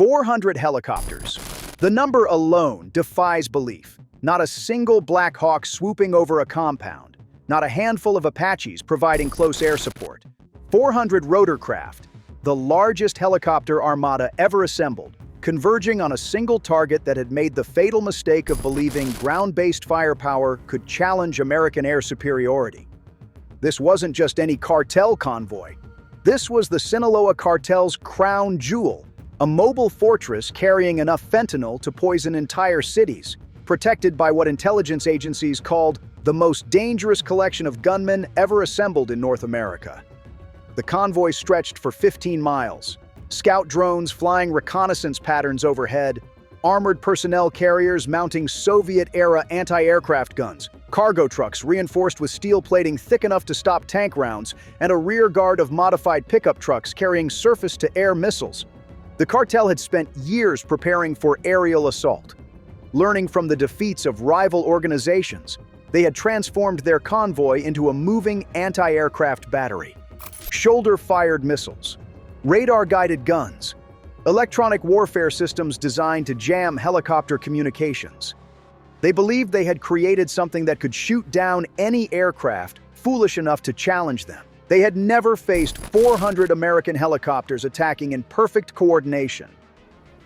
400 helicopters. The number alone defies belief. Not a single Black Hawk swooping over a compound. Not a handful of Apaches providing close air support. 400 rotorcraft, the largest helicopter armada ever assembled, converging on a single target that had made the fatal mistake of believing ground-based firepower could challenge American air superiority. This wasn't just any cartel convoy. This was the Sinaloa cartel's crown jewel, a mobile fortress carrying enough fentanyl to poison entire cities, protected by what intelligence agencies called the most dangerous collection of gunmen ever assembled in North America. The convoy stretched for 15 miles. Scout drones flying reconnaissance patterns overhead, armored personnel carriers mounting Soviet-era anti-aircraft guns, cargo trucks reinforced with steel plating thick enough to stop tank rounds, and a rear guard of modified pickup trucks carrying surface-to-air missiles. The cartel had spent years preparing for aerial assault. Learning from the defeats of rival organizations, they had transformed their convoy into a moving anti-aircraft battery. Shoulder-fired missiles, radar-guided guns, electronic warfare systems designed to jam helicopter communications. They believed they had created something that could shoot down any aircraft foolish enough to challenge them. They had never faced 400 American helicopters attacking in perfect coordination.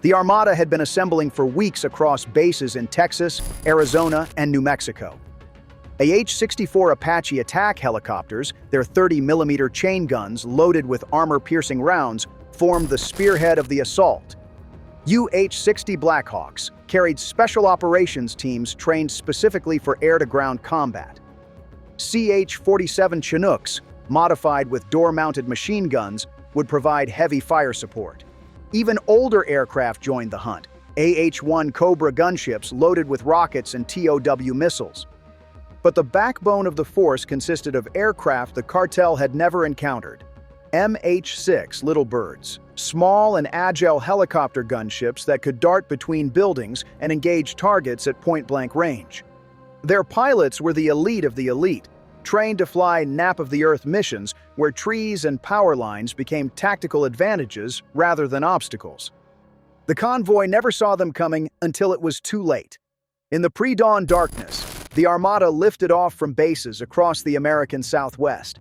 The Armada had been assembling for weeks across bases in Texas, Arizona, and New Mexico. AH-64 Apache attack helicopters, their 30mm chain guns loaded with armor-piercing rounds, formed the spearhead of the assault. UH-60 Blackhawks carried special operations teams trained specifically for air-to-ground combat. CH-47 Chinooks, modified with door-mounted machine guns, would provide heavy fire support. Even older aircraft joined the hunt, AH-1 Cobra gunships loaded with rockets and TOW missiles. But the backbone of the force consisted of aircraft the cartel had never encountered. MH-6 Little Birds, small and agile helicopter gunships that could dart between buildings and engage targets at point-blank range. Their pilots were the elite of the elite, trained to fly nap-of-the-earth missions where trees and power lines became tactical advantages rather than obstacles. The convoy never saw them coming until it was too late. In the pre-dawn darkness, the Armada lifted off from bases across the American Southwest.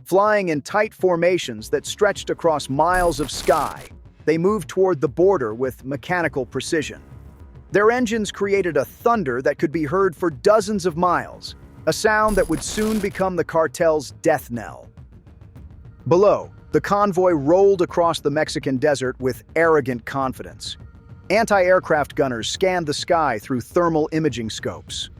Flying in tight formations that stretched across miles of sky, they moved toward the border with mechanical precision. Their engines created a thunder that could be heard for dozens of miles, a sound that would soon become the cartel's death knell. Below, the convoy rolled across the Mexican desert with arrogant confidence. Anti-aircraft gunners scanned the sky through thermal imaging scopes.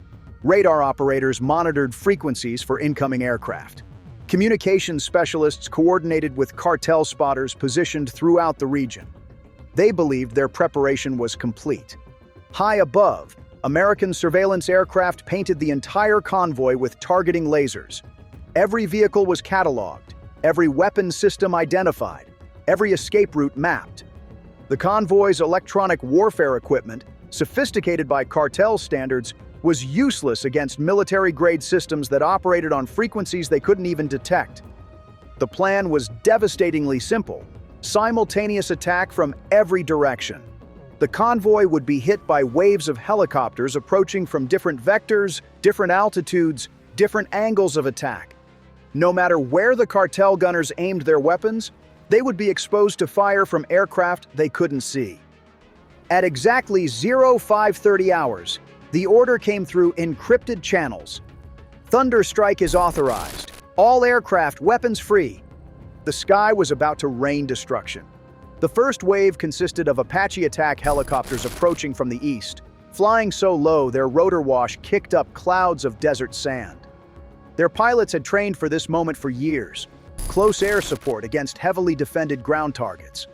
Radar operators monitored frequencies for incoming aircraft. Communications specialists coordinated with cartel spotters positioned throughout the region. They believed their preparation was complete. High above, American surveillance aircraft painted the entire convoy with targeting lasers. Every vehicle was cataloged, every weapon system identified, every escape route mapped. The convoy's electronic warfare equipment, sophisticated by cartel standards, was useless against military-grade systems that operated on frequencies they couldn't even detect. The plan was devastatingly simple: simultaneous attack from every direction. The convoy would be hit by waves of helicopters approaching from different vectors, different altitudes, different angles of attack. No matter where the cartel gunners aimed their weapons, they would be exposed to fire from aircraft they couldn't see. At exactly 0530 hours, the order came through encrypted channels. Thunder strike is authorized. All aircraft weapons free. The sky was about to rain destruction. The first wave consisted of Apache attack helicopters approaching from the east, flying so low their rotor wash kicked up clouds of desert sand. Their pilots had trained for this moment for years, close air support against heavily defended ground targets.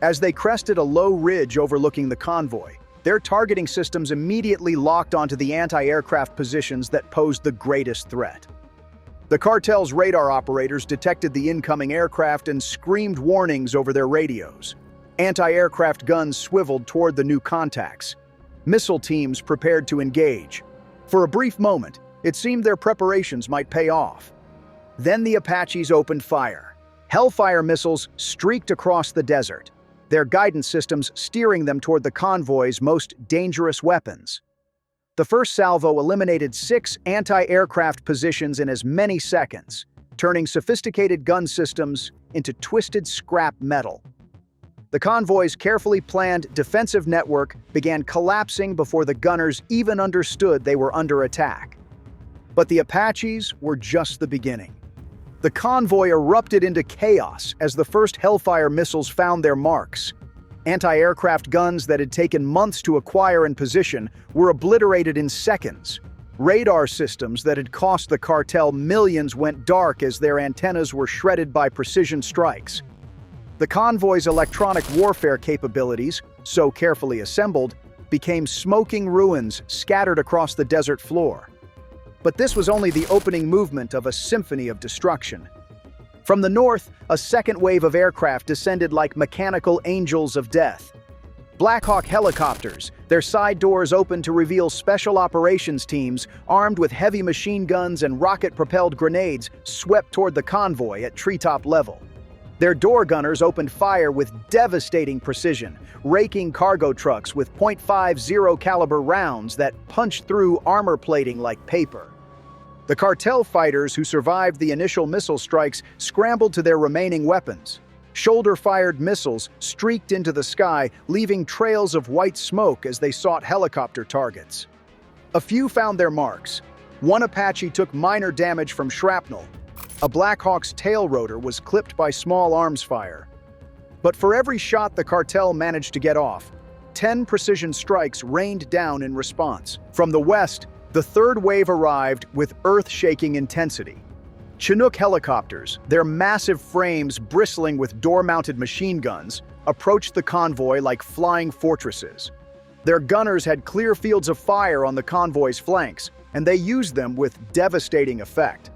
As they crested a low ridge overlooking the convoy, their targeting systems immediately locked onto the anti-aircraft positions that posed the greatest threat. The cartel's radar operators detected the incoming aircraft and screamed warnings over their radios. Anti-aircraft guns swiveled toward the new contacts. Missile teams prepared to engage. For a brief moment, it seemed their preparations might pay off. Then the Apaches opened fire. Hellfire missiles streaked across the desert. their guidance systems steering them toward the convoy's most dangerous weapons. The first salvo eliminated 6 anti-aircraft positions in as many seconds, turning sophisticated gun systems into twisted scrap metal. The convoy's carefully planned defensive network began collapsing before the gunners even understood they were under attack. But the Apaches were just the beginning. The convoy erupted into chaos as the first Hellfire missiles found their marks. Anti-aircraft guns that had taken months to acquire and position were obliterated in seconds. Radar systems that had cost the cartel millions went dark as their antennas were shredded by precision strikes. The convoy's electronic warfare capabilities, so carefully assembled, became smoking ruins scattered across the desert floor. But this was only the opening movement of a symphony of destruction. From the north, a second wave of aircraft descended like mechanical angels of death. Black Hawk helicopters, their side doors open to reveal special operations teams armed with heavy machine guns and rocket-propelled grenades, swept toward the convoy at treetop level. Their door gunners opened fire with devastating precision, raking cargo trucks with .50 caliber rounds that punched through armor plating like paper. The cartel fighters who survived the initial missile strikes scrambled to their remaining weapons. Shoulder-fired missiles streaked into the sky, leaving trails of white smoke as they sought helicopter targets. A few found their marks. One Apache took minor damage from shrapnel. A Black Hawk's tail rotor was clipped by small arms fire. But for every shot the cartel managed to get off, 10 precision strikes rained down in response. From the west, the third wave arrived with earth-shaking intensity. Chinook helicopters, their massive frames bristling with door-mounted machine guns, approached the convoy like flying fortresses. Their gunners had clear fields of fire on the convoy's flanks, and they used them with devastating effect.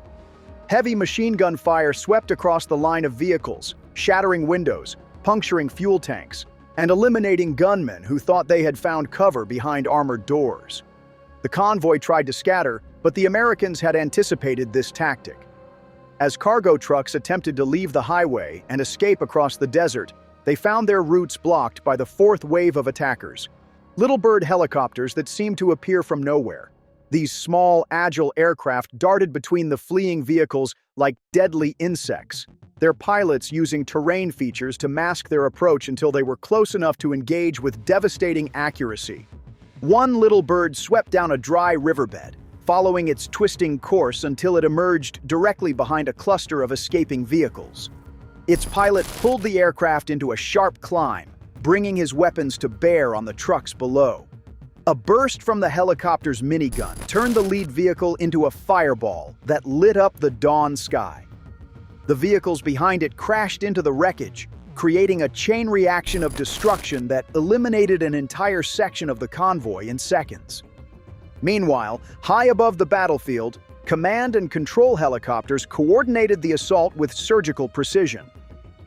Heavy machine gun fire swept across the line of vehicles, shattering windows, puncturing fuel tanks, and eliminating gunmen who thought they had found cover behind armored doors. The convoy tried to scatter, but the Americans had anticipated this tactic. As cargo trucks attempted to leave the highway and escape across the desert, they found their routes blocked by the fourth wave of attackers. Little bird helicopters that seemed to appear from nowhere. These small, agile aircraft darted between the fleeing vehicles like deadly insects, their pilots using terrain features to mask their approach until they were close enough to engage with devastating accuracy. One little bird swept down a dry riverbed, following its twisting course until it emerged directly behind a cluster of escaping vehicles. Its pilot pulled the aircraft into a sharp climb, bringing his weapons to bear on the trucks below. A burst from the helicopter's minigun turned the lead vehicle into a fireball that lit up the dawn sky. The vehicles behind it crashed into the wreckage, creating a chain reaction of destruction that eliminated an entire section of the convoy in seconds. Meanwhile, high above the battlefield, command and control helicopters coordinated the assault with surgical precision.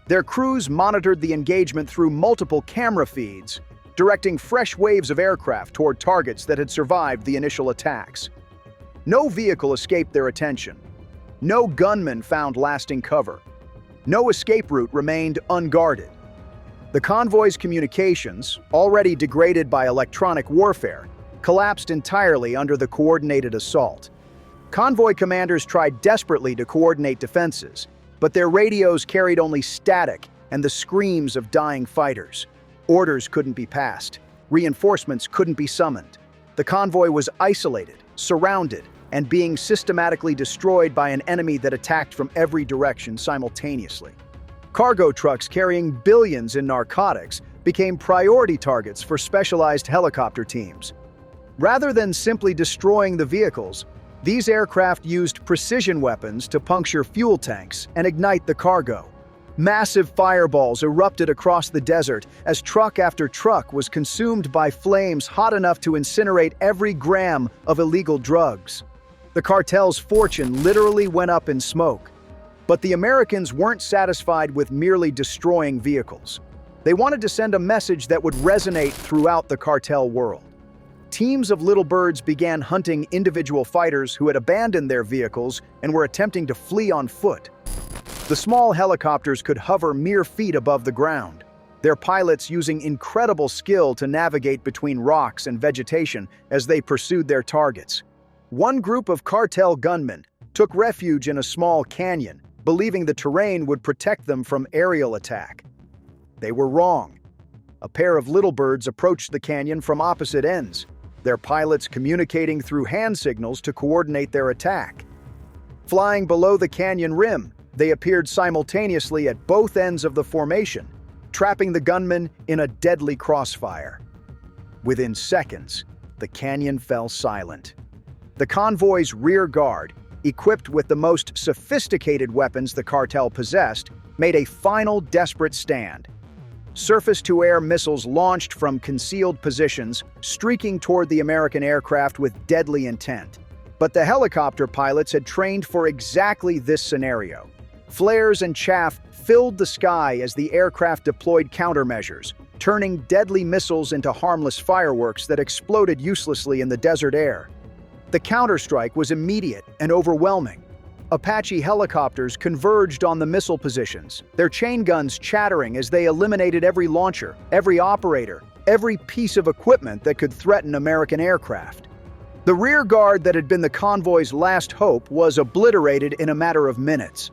Their crews monitored the engagement through multiple camera feeds, directing fresh waves of aircraft toward targets that had survived the initial attacks. No vehicle escaped their attention. No gunman found lasting cover. No escape route remained unguarded. The convoy's communications, already degraded by electronic warfare, collapsed entirely under the coordinated assault. Convoy commanders tried desperately to coordinate defenses, but their radios carried only static and the screams of dying fighters. Orders couldn't be passed. Reinforcements couldn't be summoned. The convoy was isolated, surrounded, and being systematically destroyed by an enemy that attacked from every direction simultaneously. Cargo trucks carrying billions in narcotics became priority targets for specialized helicopter teams. Rather than simply destroying the vehicles, these aircraft used precision weapons to puncture fuel tanks and ignite the cargo. Massive fireballs erupted across the desert as truck after truck was consumed by flames hot enough to incinerate every gram of illegal drugs. The cartel's fortune literally went up in smoke. But the Americans weren't satisfied with merely destroying vehicles. They wanted to send a message that would resonate throughout the cartel world. Teams of little birds began hunting individual fighters who had abandoned their vehicles and were attempting to flee on foot. The small helicopters could hover mere feet above the ground. their pilots using incredible skill to navigate between rocks and vegetation as they pursued their targets. One group of cartel gunmen took refuge in a small canyon, believing the terrain would protect them from aerial attack. They were wrong. A pair of little birds approached the canyon from opposite ends, their pilots communicating through hand signals to coordinate their attack. Flying below the canyon rim, they appeared simultaneously at both ends of the formation, trapping the gunmen in a deadly crossfire. Within seconds, the canyon fell silent. The convoy's rear guard, equipped with the most sophisticated weapons the cartel possessed, made a final desperate stand. Surface-to-air missiles launched from concealed positions, streaking toward the American aircraft with deadly intent. But the helicopter pilots had trained for exactly this scenario. Flares and chaff filled the sky as the aircraft deployed countermeasures, turning deadly missiles into harmless fireworks that exploded uselessly in the desert air. The counterstrike was immediate and overwhelming. Apache helicopters converged on the missile positions, their chain guns chattering as they eliminated every launcher, every operator, every piece of equipment that could threaten American aircraft. The rear guard that had been the convoy's last hope was obliterated in a matter of minutes.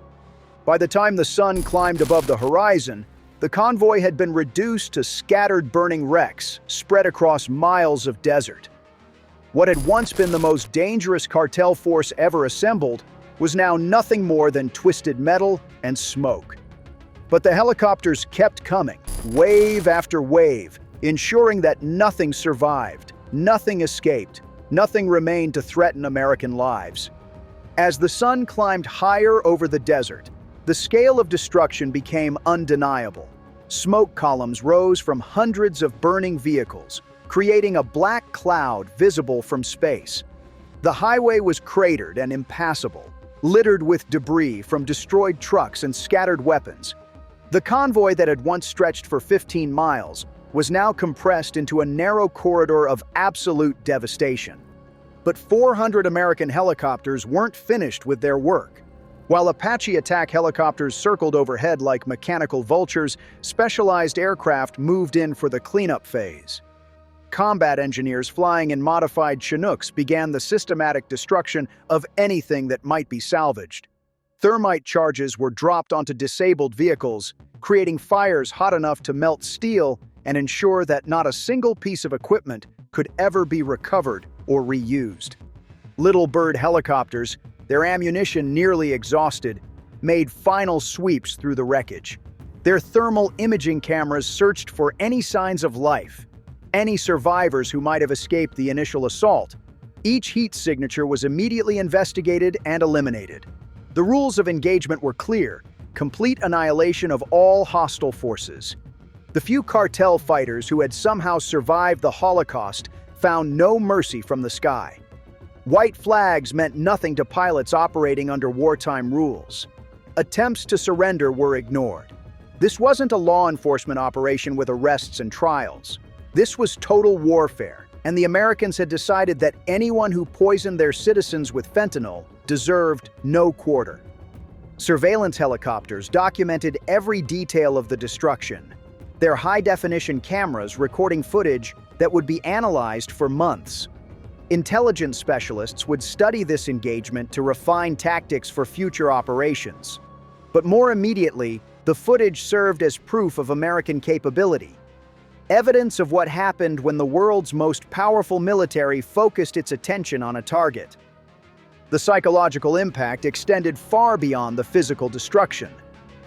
By the time the sun climbed above the horizon, the convoy had been reduced to scattered burning wrecks spread across miles of desert. What had once been the most dangerous cartel force ever assembled was now nothing more than twisted metal and smoke. But the helicopters kept coming, wave after wave, ensuring that nothing survived, nothing escaped, nothing remained to threaten American lives. As the sun climbed higher over the desert, the scale of destruction became undeniable. Smoke columns rose from hundreds of burning vehicles, creating a black cloud visible from space. The highway was cratered and impassable, littered with debris from destroyed trucks and scattered weapons. The convoy that had once stretched for 15 miles was now compressed into a narrow corridor of absolute devastation. But 400 American helicopters weren't finished with their work. While Apache attack helicopters circled overhead like mechanical vultures, specialized aircraft moved in for the cleanup phase. Combat engineers flying in modified Chinooks began the systematic destruction of anything that might be salvaged. Thermite charges were dropped onto disabled vehicles, creating fires hot enough to melt steel and ensure that not a single piece of equipment could ever be recovered or reused. Little Bird helicopters, their ammunition nearly exhausted, made final sweeps through the wreckage. Their thermal imaging cameras searched for any signs of life, any survivors who might have escaped the initial assault. Each heat signature was immediately investigated and eliminated. The rules of engagement were clear: complete annihilation of all hostile forces. The few cartel fighters who had somehow survived the Holocaust found no mercy from the sky. White flags meant nothing to pilots operating under wartime rules. Attempts to surrender were ignored. This wasn't a law enforcement operation with arrests and trials. This was total warfare, and the Americans had decided that anyone who poisoned their citizens with fentanyl deserved no quarter. Surveillance helicopters documented every detail of the destruction, their high-definition cameras recording footage that would be analyzed for months. Intelligence specialists would study this engagement to refine tactics for future operations. But more immediately, the footage served as proof of American capability. Evidence of what happened when the world's most powerful military focused its attention on a target. The psychological impact extended far beyond the physical destruction.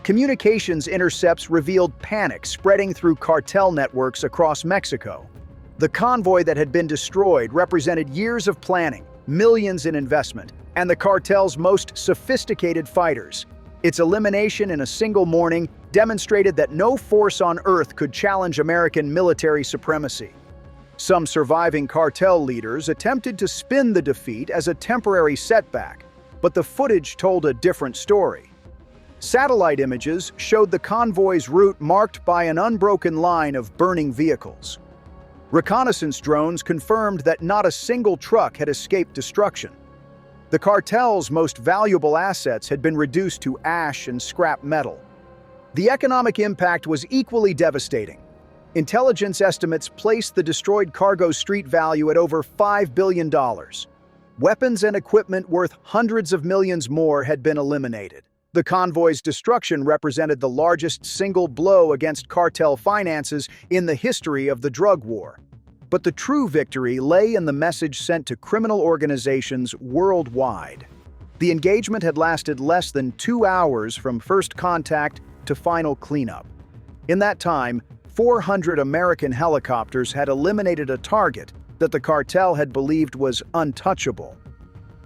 Communications intercepts revealed panic spreading through cartel networks across Mexico. The convoy that had been destroyed represented years of planning, millions in investment, and the cartel's most sophisticated fighters. Its elimination in a single morning demonstrated that no force on Earth could challenge American military supremacy. Some surviving cartel leaders attempted to spin the defeat as a temporary setback, but the footage told a different story. Satellite images showed the convoy's route marked by an unbroken line of burning vehicles. Reconnaissance drones confirmed that not a single truck had escaped destruction. The cartel's most valuable assets had been reduced to ash and scrap metal. The economic impact was equally devastating. Intelligence estimates placed the destroyed cargo's street value at over $5 billion. Weapons and equipment worth hundreds of millions more had been eliminated. The convoy's destruction represented the largest single blow against cartel finances in the history of the drug war. But the true victory lay in the message sent to criminal organizations worldwide. The engagement had lasted less than 2 hours from first contact to final cleanup. In that time, 400 American helicopters had eliminated a target that the cartel had believed was untouchable.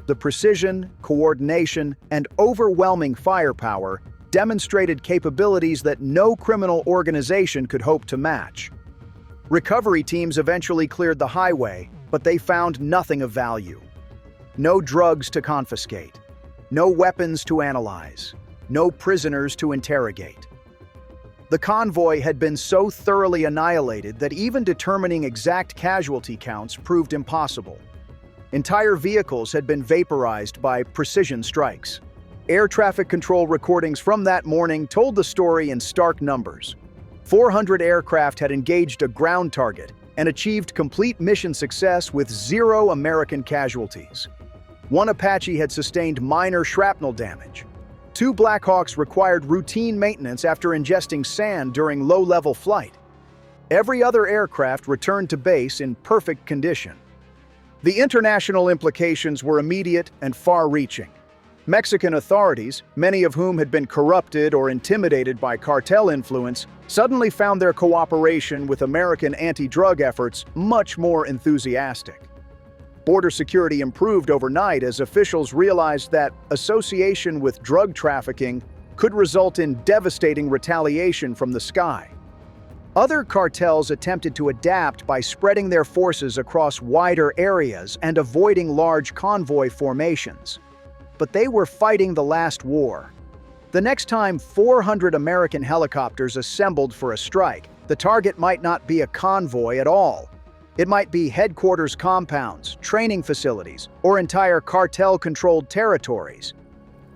The precision, coordination, and overwhelming firepower demonstrated capabilities that no criminal organization could hope to match. Recovery teams eventually cleared the highway, but they found nothing of value. No drugs to confiscate, no weapons to analyze, no prisoners to interrogate. The convoy had been so thoroughly annihilated that even determining exact casualty counts proved impossible. Entire vehicles had been vaporized by precision strikes. Air traffic control recordings from that morning told the story in stark numbers. 400 aircraft had engaged a ground target and achieved complete mission success with 0 American casualties. 1 Apache had sustained minor shrapnel damage. 2 Blackhawks required routine maintenance after ingesting sand during low-level flight. Every other aircraft returned to base in perfect condition. The international implications were immediate and far-reaching. Mexican authorities, many of whom had been corrupted or intimidated by cartel influence, suddenly found their cooperation with American anti-drug efforts much more enthusiastic. Border security improved overnight as officials realized that association with drug trafficking could result in devastating retaliation from the sky. Other cartels attempted to adapt by spreading their forces across wider areas and avoiding large convoy formations. But they were fighting the last war. The next time 400 American helicopters assembled for a strike, the target might not be a convoy at all. It might be headquarters compounds, training facilities, or entire cartel-controlled territories.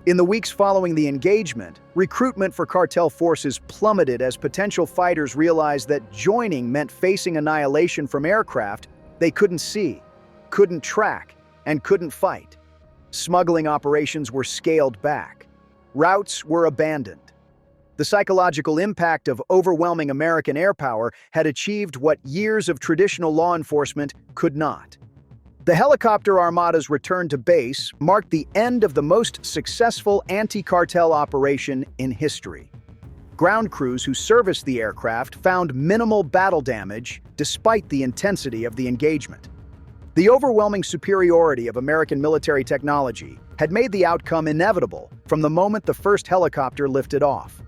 In the weeks following the engagement, recruitment for cartel forces plummeted as potential fighters realized that joining meant facing annihilation from aircraft they couldn't see, couldn't track, and couldn't fight. Smuggling operations were scaled back. Routes were abandoned. The psychological impact of overwhelming American air power had achieved what years of traditional law enforcement could not. The helicopter armada's return to base marked the end of the most successful anti-cartel operation in history. Ground crews who serviced the aircraft found minimal battle damage despite the intensity of the engagement. The overwhelming superiority of American military technology had made the outcome inevitable from the moment the first helicopter lifted off.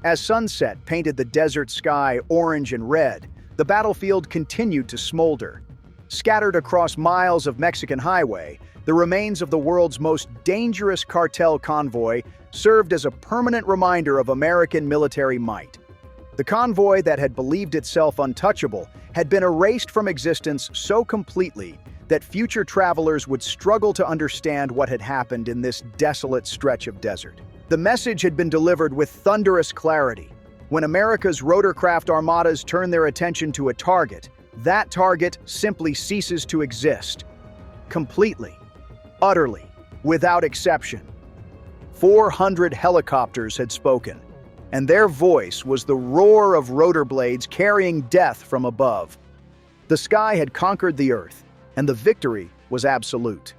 As sunset painted the desert sky orange and red, the battlefield continued to smolder. Scattered across miles of Mexican highway, the remains of the world's most dangerous cartel convoy served as a permanent reminder of American military might. The convoy that had believed itself untouchable had been erased from existence so completely that future travelers would struggle to understand what had happened in this desolate stretch of desert. The message had been delivered with thunderous clarity. When America's rotorcraft armadas turn their attention to a target, that target simply ceases to exist. Completely, utterly, without exception. 400 helicopters had spoken, and their voice was the roar of rotor blades carrying death from above. The sky had conquered the earth, and the victory was absolute.